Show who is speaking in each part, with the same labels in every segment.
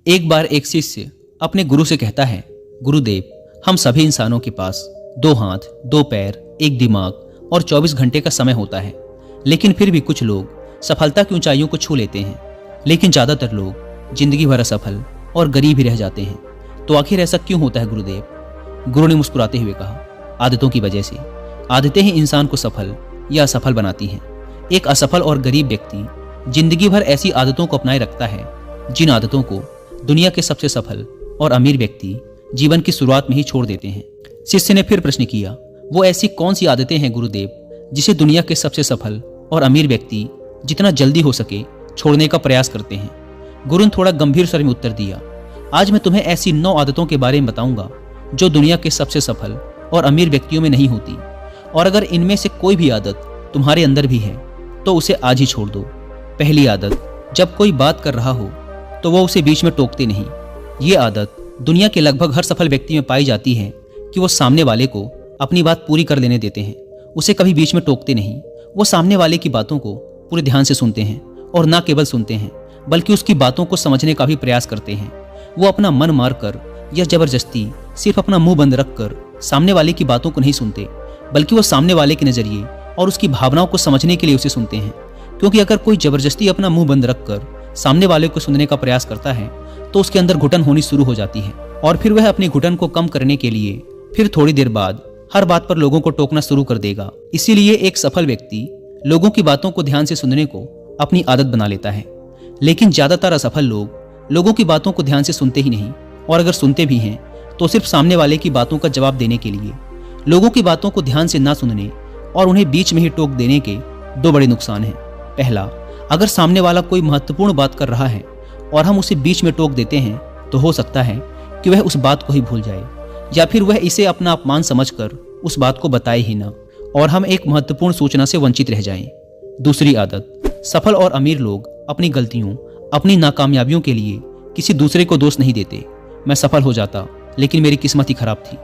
Speaker 1: एक बार एक शिष्य अपने गुरु से कहता है, गुरुदेव, हम सभी इंसानों के पास 2 हाथ, 2 पैर, एक दिमाग और 24 घंटे का समय होता है, लेकिन फिर भी कुछ लोग सफलता की ऊंचाइयों को छू लेते हैं, लेकिन ज्यादातर लोग जिंदगी भर असफल और गरीब ही रह जाते हैं। तो आखिर ऐसा क्यों होता है गुरुदेव? गुरु ने मुस्कुराते हुए कहा, आदतों की वजह से। आदतें ही इंसान को सफल या असफल बनाती हैं। एक असफल और गरीब व्यक्ति जिंदगी भर ऐसी आदतों को अपनाए रखता है जिन आदतों को दुनिया के सबसे सफल और अमीर व्यक्ति जीवन की शुरुआत में ही छोड़ देते हैं। शिष्य ने फिर प्रश्न किया, वो ऐसी कौन सी आदतें हैं गुरुदेव जिसे दुनिया के सबसे सफल और अमीर व्यक्ति जितना जल्दी हो सके छोड़ने का प्रयास करते हैं? गुरु ने थोड़ा गंभीर स्वर में उत्तर दिया, आज मैं तुम्हें ऐसी 9 आदतों के बारे में बताऊंगा जो दुनिया के सबसे सफल और अमीर व्यक्तियों में नहीं होती, और अगर इनमें से कोई भी आदत तुम्हारे अंदर भी है तो उसे आज ही छोड़ दो। पहली आदत, जब कोई बात कर रहा हो तो वो उसे बीच में टोकते नहीं। ये आदत दुनिया के लगभग हर सफल व्यक्ति में पाई जाती है कि वो सामने वाले को अपनी बात पूरी कर लेने देते हैं, उसे कभी बीच में टोकते नहीं। वो सामने वाले की बातों को पूरे ध्यान से सुनते हैं और ना केवल सुनते हैं बल्कि उसकी बातों को समझने का भी प्रयास करते हैं। वो अपना मन मारकर या जबरदस्ती सिर्फ अपना मुंह बंद रखकर सामने वाले की बातों को नहीं सुनते, बल्कि वो सामने वाले के नजरिए और उसकी भावनाओं को समझने के लिए उसे सुनते हैं। क्योंकि अगर कोई जबरदस्ती अपना मुंह बंद रखकर सामने वाले को सुनने का प्रयास करता है तो उसके अंदर घुटन होनी शुरू हो जाती है, और फिर वह अपनी घुटन को कम करने के लिए फिर थोड़ी देर बाद हर बात पर लोगों को टोकना शुरू कर देगा। इसीलिए एक सफल व्यक्ति लोगों की बातों को ध्यान से सुनने को अपनी आदत बना लेता है, लेकिन ज्यादातर असफल लोग लोगों की बातों को ध्यान से सुनते ही नहीं, और अगर सुनते भी हैं तो सिर्फ सामने वाले की बातों का जवाब देने के लिए। लोगों की बातों को ध्यान से ना सुनने और उन्हें बीच में ही टोक देने के 2 बड़े नुकसान हैं। पहला, अगर सामने वाला कोई महत्वपूर्ण बात कर रहा है और हम उसे बीच में टोक देते हैं तो हो सकता है कि वह उस बात को ही भूल जाए, या फिर वह इसे अपना अपमान समझकर उस बात को बताए ही ना, और हम एक महत्वपूर्ण सूचना से वंचित रह जाएं। दूसरी आदत, सफल और अमीर लोग अपनी गलतियों, अपनी नाकामयाबियों के लिए किसी दूसरे को दोष नहीं देते। मैं सफल हो जाता लेकिन मेरी किस्मत ही खराब थी।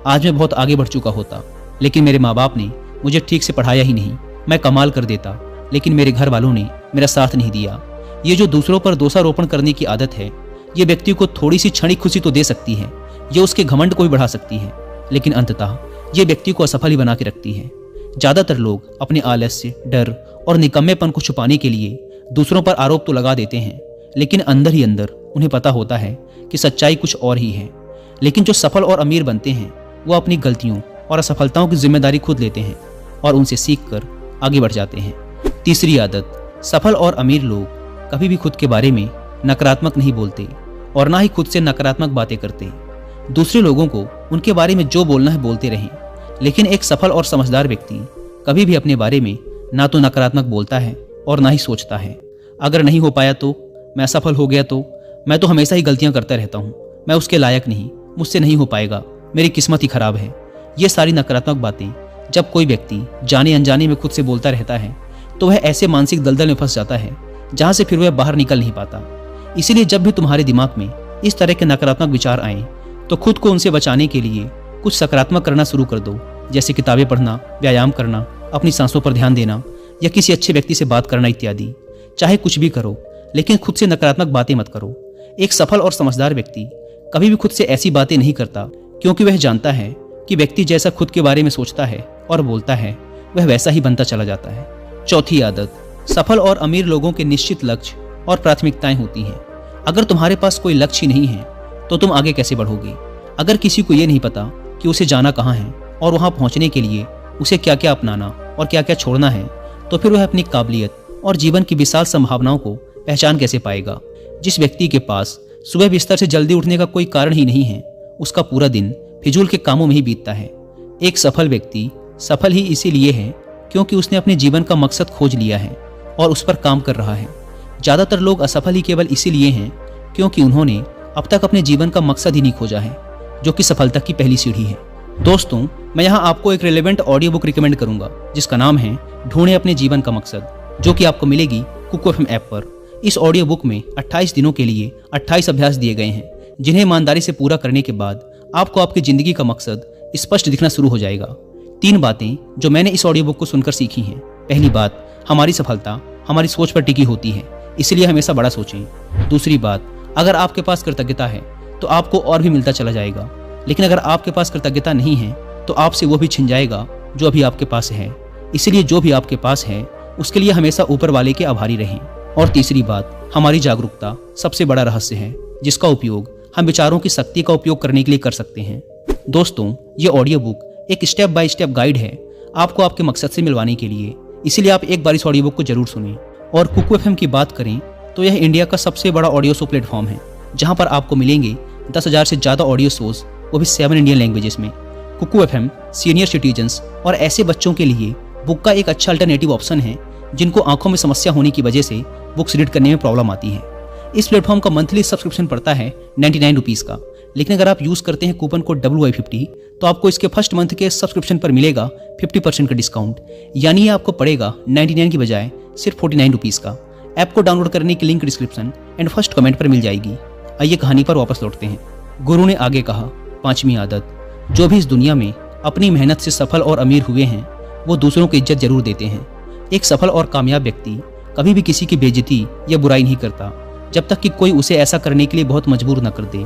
Speaker 1: आज मैं बहुत आगे बढ़ चुका होता लेकिन मेरे माँ बाप ने मुझे ठीक से पढ़ाया ही नहीं। मैं कमाल कर देता लेकिन मेरे घर वालों ने मेरा साथ नहीं दिया। ये जो दूसरों पर दोषारोपण करने की आदत है, ये व्यक्ति को थोड़ी सी क्षणिक खुशी तो दे सकती है, ये उसके घमंड को भी बढ़ा सकती है, लेकिन अंततः ये व्यक्ति को असफल ही बना के रखती है। ज्यादातर लोग अपने आलस्य, डर और निकम्मेपन को छुपाने के लिए दूसरों पर आरोप तो लगा देते हैं, लेकिन अंदर ही अंदर उन्हें पता होता है कि सच्चाई कुछ और ही है। लेकिन जो सफल और अमीर बनते हैं वो अपनी गलतियों और असफलताओं की जिम्मेदारी खुद लेते हैं और उनसे सीखकर आगे बढ़ जाते हैं। तीसरी आदत, सफल और अमीर लोग कभी भी खुद के बारे में नकारात्मक नहीं बोलते और ना ही खुद से नकारात्मक बातें करते। दूसरे लोगों को उनके बारे में जो बोलना है बोलते रहें, लेकिन एक सफल और समझदार व्यक्ति कभी भी अपने बारे में ना तो नकारात्मक बोलता है और ना ही सोचता है। अगर नहीं हो पाया तो, मैं असफल हो गया तो, मैं तो हमेशा ही गलतियां करता रहता हूँ, मैं उसके लायक नहीं, मुझसे नहीं हो पाएगा, मेरी किस्मत ही खराब है। ये सारी नकारात्मक बातें जब कोई व्यक्ति जाने अनजाने में खुद से बोलता रहता है तो वह ऐसे मानसिक दलदल में फंस जाता है जहां से फिर वह बाहर निकल नहीं पाता। इसीलिए जब भी तुम्हारे दिमाग में इस तरह के नकारात्मक विचार आए तो खुद को उनसे बचाने के लिए कुछ सकारात्मक करना शुरू कर दो, जैसे किताबें पढ़ना, व्यायाम करना, अपनी सांसों पर ध्यान देना या किसी अच्छे व्यक्ति से बात करना इत्यादि। चाहे कुछ भी करो, लेकिन खुद से नकारात्मक बातें मत करो। एक सफल और समझदार व्यक्ति कभी भी खुद से ऐसी बातें नहीं करता, क्योंकि वह जानता है कि व्यक्ति जैसा खुद के बारे में सोचता है और बोलता है वह वैसा ही बनता चला जाता है। चौथी आदत, सफल और अमीर लोगों के निश्चित लक्ष्य और प्राथमिकताएं होती हैं। अगर तुम्हारे पास कोई लक्ष्य ही नहीं है तो तुम आगे कैसे बढ़ोगे? अगर किसी को ये नहीं पता कि उसे जाना कहाँ है और वहां पहुंचने के लिए उसे क्या क्या अपनाना और क्या क्या छोड़ना है, तो फिर वह अपनी काबिलियत और जीवन की विशाल संभावनाओं को पहचान कैसे पाएगा? जिस व्यक्ति के पास सुबह बिस्तर से जल्दी उठने का कोई कारण ही नहीं है, उसका पूरा दिन फिजूल के कामों में ही बीतता है। एक सफल व्यक्ति सफल ही इसीलिए है क्योंकि उसने अपने जीवन का मकसद खोज लिया है और उस पर काम कर रहा है। ज्यादातर लोग असफल ही केवल इसीलिए हैं क्योंकि उन्होंने अब तक अपने जीवन का मकसद ही नहीं खोजा है, जो कि सफलता की पहली सीढ़ी है। दोस्तों, मैं यहाँ आपको एक रिलेवेंट ऑडियो बुक रिकमेंड करूंगा जिसका नाम है ढूंढें अपने जीवन का मकसद, जो कि आपको मिलेगी कुको एफएम ऐप पर। इस ऑडियो बुक में 28 दिनों के लिए 28 अभ्यास दिए गए हैं, जिन्हें ईमानदारी से पूरा करने के बाद आपको आपकी जिंदगी का मकसद स्पष्ट दिखना शुरू हो जाएगा। 3 बातें जो मैंने इस ऑडियो बुक को सुनकर सीखी हैं। पहली बात, हमारी सफलता हमारी सोच पर टिकी होती है, इसलिए हमेशा बड़ा सोचें। दूसरी बात, अगर आपके पास कृतज्ञता है तो आपको और भी मिलता चला जाएगा, लेकिन अगर आपके पास कृतज्ञता नहीं है तो आपसे वो भी छिन जाएगा जो अभी आपके पास है। इसीलिए जो भी आपके पास है उसके लिए हमेशा ऊपर वाले के आभारी रहें। और तीसरी बात, हमारी जागरूकता सबसे बड़ा रहस्य है जिसका उपयोग हम विचारों की शक्ति का उपयोग करने के लिए कर सकते हैं। दोस्तों, ये ऑडियो बुक एक स्टेप बाय स्टेप गाइड है आपको आपके मकसद से मिलवाने के लिए, इसीलिए आप एक बार इस ऑडियो बुक को जरूर सुनें। और कुकू एफएम की बात करें तो यह इंडिया का सबसे बड़ा ऑडियो शो प्लेटफॉर्म है जहां पर आपको मिलेंगे 10,000 से ज़्यादा ऑडियो शोज, वो भी 7 इंडियन लैंग्वेजेस में। कुकू एफएम सीनियर सिटीजन्स और ऐसे बच्चों के लिए बुक का एक अच्छा अल्टरनेटिव ऑप्शन है जिनको आंखों में समस्या होने की वजह से बुक्स रीड करने में प्रॉब्लम आती है। इस प्लेटफॉर्म का मंथली सब्सक्रिप्शन पड़ता है 99 रुपीज़ का, लेकिन अगर आप यूज़ करते हैं कूपन कोड WY50 तो आपको इसके फर्स्ट मंथ के सब्सक्रिप्शन पर मिलेगा 50% का डिस्काउंट, यानी ये आपको पड़ेगा 99 की बजाय सिर्फ 49 रुपीज़ का। ऐप को डाउनलोड करने की link description and first comment पर मिल जाएगी। आइए कहानी पर वापस लौटते हैं। गुरु ने आगे कहा, 5वीं आदत, जो भी इस दुनिया में अपनी मेहनत से सफल और अमीर हुए हैं वो दूसरों को इज्जत जरूर देते हैं। एक सफल और कामयाब व्यक्ति कभी भी किसी की बेइज्जती या बुराई नहीं करता जब तक कि कोई उसे ऐसा करने के लिए बहुत मजबूर न कर दे।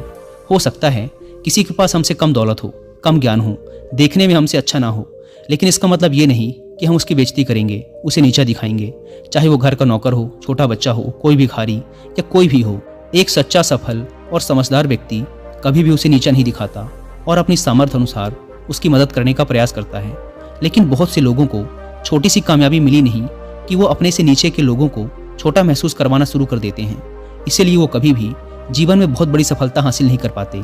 Speaker 1: हो सकता है किसी के पास हमसे कम दौलत हो, कम ज्ञान हो, देखने में हमसे अच्छा ना हो, लेकिन इसका मतलब ये नहीं कि हम उसकी बेइज्जती करेंगे, उसे नीचा दिखाएंगे, चाहे वो घर का नौकर हो, छोटा बच्चा हो, कोई भिखारी या कोई भी हो। एक सच्चा, सफल और समझदार व्यक्ति कभी भी उसे नीचा नहीं दिखाता और अपनी सामर्थ्य अनुसार उसकी मदद करने का प्रयास करता है। लेकिन बहुत से लोगों को छोटी सी कामयाबी मिली नहीं कि वो अपने से नीचे के लोगों को छोटा महसूस करवाना शुरू कर देते हैं, इसीलिए वो कभी भी जीवन में बहुत बड़ी सफलता हासिल नहीं कर पाते।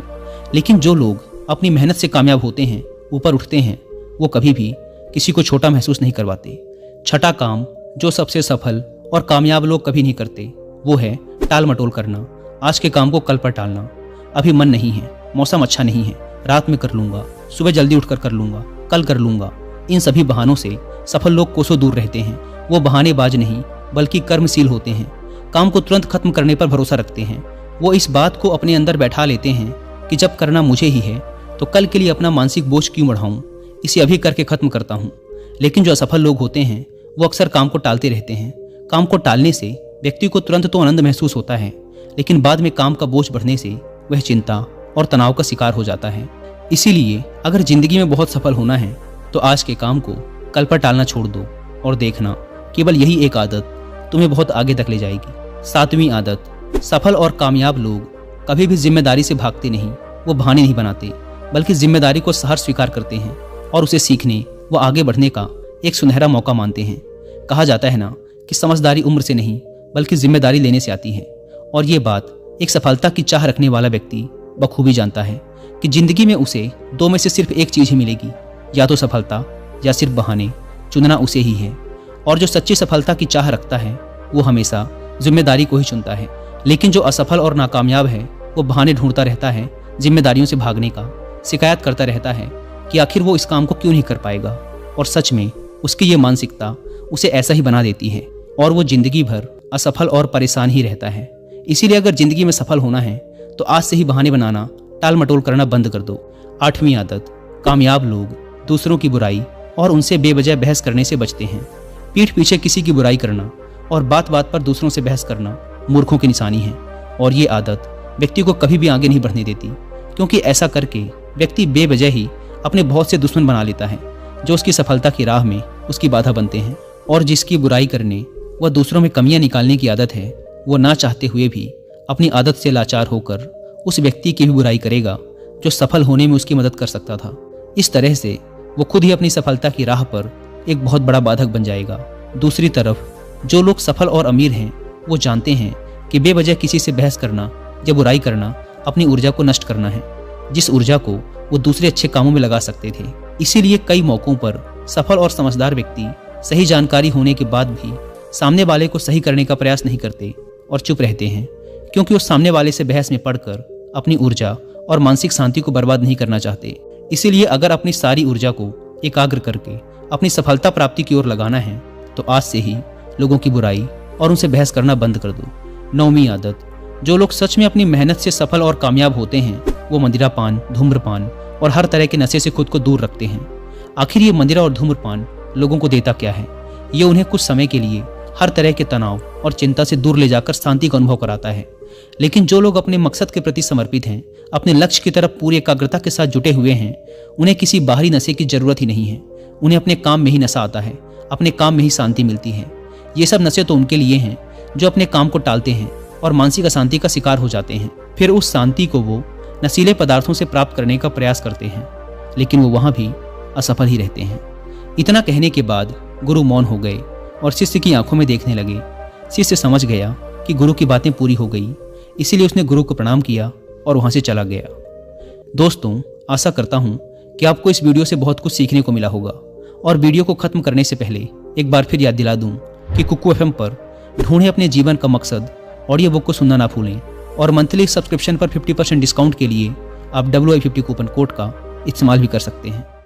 Speaker 1: लेकिन जो लोग अपनी मेहनत से कामयाब होते हैं, ऊपर उठते हैं, वो कभी भी किसी को छोटा महसूस नहीं करवाते। छठा काम जो सबसे सफल और कामयाब लोग कभी नहीं करते वो है टाल मटोल करना। आज के काम को कल पर टालना। अभी मन नहीं है, मौसम अच्छा नहीं है, रात में कर लूंगा, सुबह जल्दी उठकर कर लूंगा, कल कर लूंगा। इन सभी बहानों से सफल लोग कोसों दूर रहते हैं। वो बहानेबाज नहीं बल्कि कर्मशील होते हैं। काम को तुरंत खत्म करने पर भरोसा रखते हैं। वो इस बात को अपने अंदर बैठा लेते हैं कि जब करना मुझे ही है तो कल के लिए अपना मानसिक बोझ क्यों बढ़ाऊं, इसे अभी करके खत्म करता हूं। लेकिन जो असफल लोग होते हैं वो अक्सर काम को टालते रहते हैं। काम को टालने से व्यक्ति को तुरंत तो आनंद महसूस होता है, लेकिन बाद में काम का बोझ बढ़ने से वह चिंता और तनाव का शिकार हो जाता है। इसीलिए अगर जिंदगी में बहुत सफल होना है तो आज के काम को कल पर टालना छोड़ दो और देखना केवल यही एक आदत तुम्हें बहुत आगे तक ले जाएगी। 7वीं आदत, सफल और कामयाब लोग कभी भी जिम्मेदारी से भागते नहीं, वो बहाने नहीं बनाते, बल्कि जिम्मेदारी को सहर्ष स्वीकार करते हैं और उसे सीखने व आगे बढ़ने का एक सुनहरा मौका मानते हैं। कहा जाता है ना कि समझदारी उम्र से नहीं बल्कि जिम्मेदारी लेने से आती है, और ये बात एक सफलता की चाह रखने वाला व्यक्ति बखूबी जानता है कि जिंदगी में उसे 2 में से सिर्फ एक चीज ही मिलेगी, या तो सफलता या सिर्फ बहाने। चुनना उसे ही है। और जो सच्ची सफलता की चाह रखता है वो हमेशा जिम्मेदारी को ही चुनता है। लेकिन जो असफल और नाकामयाब है वो बहाने ढूंढता रहता है, जिम्मेदारियों से भागने का, शिकायत करता रहता है कि आखिर वो इस काम को क्यों नहीं कर पाएगा। और सच में उसकी ये मानसिकता उसे ऐसा ही बना देती है और वो जिंदगी भर असफल और परेशान ही रहता है। इसीलिए अगर जिंदगी में सफल होना है तो आज से ही बहाने बनाना, टाल मटोल करना बंद कर दो। 8वीं आदत, कामयाब लोग दूसरों की बुराई और उनसे बेवजह बहस करने से बचते हैं। पीठ पीछे किसी की बुराई करना और बात बात पर दूसरों से बहस करना मूर्खों की निशानी है, और ये आदत व्यक्ति को कभी भी आगे नहीं बढ़ने देती, क्योंकि ऐसा करके व्यक्ति बेवजह ही अपने बहुत से दुश्मन बना लेता है जो उसकी सफलता की राह में उसकी बाधा बनते हैं। और जिसकी बुराई करने व दूसरों में कमियां निकालने की आदत है वो ना चाहते हुए भी अपनी आदत से लाचार होकर उस व्यक्ति की भी बुराई करेगा जो सफल होने में उसकी मदद कर सकता था। इस तरह से वो खुद ही अपनी सफलता की राह पर एक बहुत बड़ा बाधक बन जाएगा। दूसरी तरफ जो लोग सफल और अमीर हैं वो जानते हैं कि बेवजह किसी से बहस करना या बुराई करना अपनी ऊर्जा को नष्ट करना है, जिस ऊर्जा को वो दूसरे अच्छे कामों में लगा सकते थे। इसीलिए कई मौकों पर सफल और समझदार व्यक्ति सही जानकारी होने के बाद भी सामने वाले को सही करने का प्रयास नहीं करते और चुप रहते हैं, क्योंकि वो सामने वाले से बहस में पड़कर अपनी ऊर्जा और मानसिक शांति को बर्बाद नहीं करना चाहते। इसीलिए अगर अपनी सारी ऊर्जा को एकाग्र करके अपनी सफलता प्राप्ति की ओर लगाना है तो आज से ही लोगों की बुराई और उनसे बहस करना बंद कर दो। 9वीं आदत, जो लोग सच में अपनी मेहनत से सफल और कामयाब होते हैं वो मदिरापान, धूम्रपान और हर तरह के नशे से खुद को दूर रखते हैं। आखिर ये मदिरा और धूम्रपान लोगों को देता क्या है? ये उन्हें कुछ समय के लिए हर तरह के तनाव और चिंता से दूर ले जाकर शांति का अनुभव कराता है। लेकिन जो लोग अपने मकसद के प्रति समर्पित हैं, अपने लक्ष्य की तरफ पूरी एकाग्रता के साथ जुटे हुए हैं, उन्हें किसी बाहरी नशे की जरूरत ही नहीं है। उन्हें अपने काम में ही नशा आता है, अपने काम में ही शांति मिलती है। ये सब नशे तो उनके लिए हैं जो अपने काम को टालते हैं और मानसिक अशांति का शिकार हो जाते हैं। फिर उस शांति को वो नशीले पदार्थों से प्राप्त करने का प्रयास करते हैं, लेकिन वो वहां भी असफल ही रहते हैं। इतना कहने के बाद गुरु मौन हो गए और शिष्य की आंखों में देखने लगे। शिष्य समझ गया कि गुरु की बातें पूरी हो गई, इसीलिए उसने गुरु को प्रणाम किया और वहां से चला गया। दोस्तों, आशा करता हूं कि आपको इस वीडियो से बहुत कुछ सीखने को मिला होगा। और वीडियो को खत्म करने से पहले एक बार फिर याद दिला दूं कि कुकू एफएम पर ढूंढें अपने जीवन का मकसद ऑडियो बुक को सुनना ना भूलें। और मंथली सब्सक्रिप्शन पर 50% डिस्काउंट के लिए आप WI50 कूपन कोड का इस्तेमाल भी कर सकते हैं।